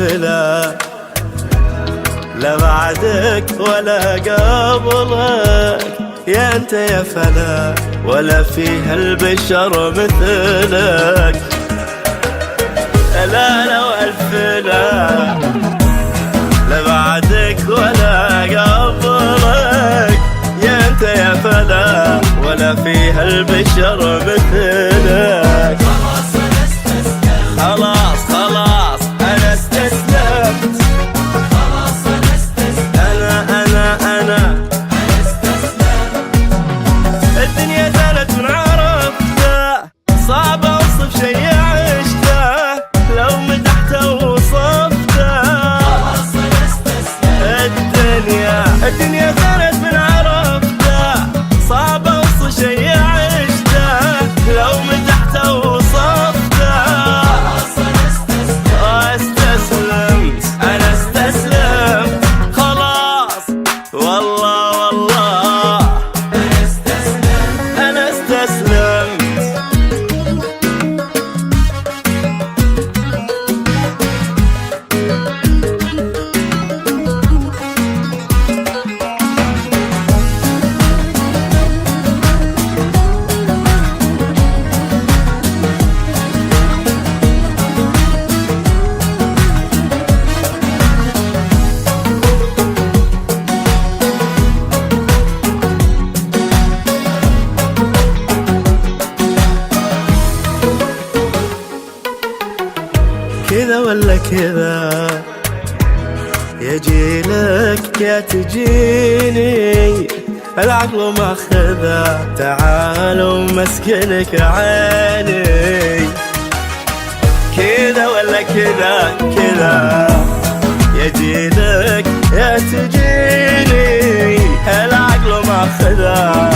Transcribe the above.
والفلا، لا بعدك ولا قبلك يا انت يا فلا، ولا في هالبشر مثلك. لا لا والفلا، لا بعدك ولا قبلك يا انت يا فلا، ولا في هالبشر مثلك. خلاص خلاص انا استسلمت، خلاص أنا استسلمت، انا الدنيا زالت من عرفته، صعب اوصف شي عشته، لو مدحته ووصفته. خلاص أنا استسلمت، الدنيا زالت من عرفته، صعب اوصف شي عشته، لو مدحته ووصفته. خلاص أنا استسلمت، انا استسلمت، خلاص والله والله أنا استسلمت. انا استسلمت. كذا ولا كذا، يجيلك يا تجيني، العقل ماخذه، تعال ومسكنك عيني. كذا ولا كذا كذا، يجيلك يا تجيني، العقل ماخذه،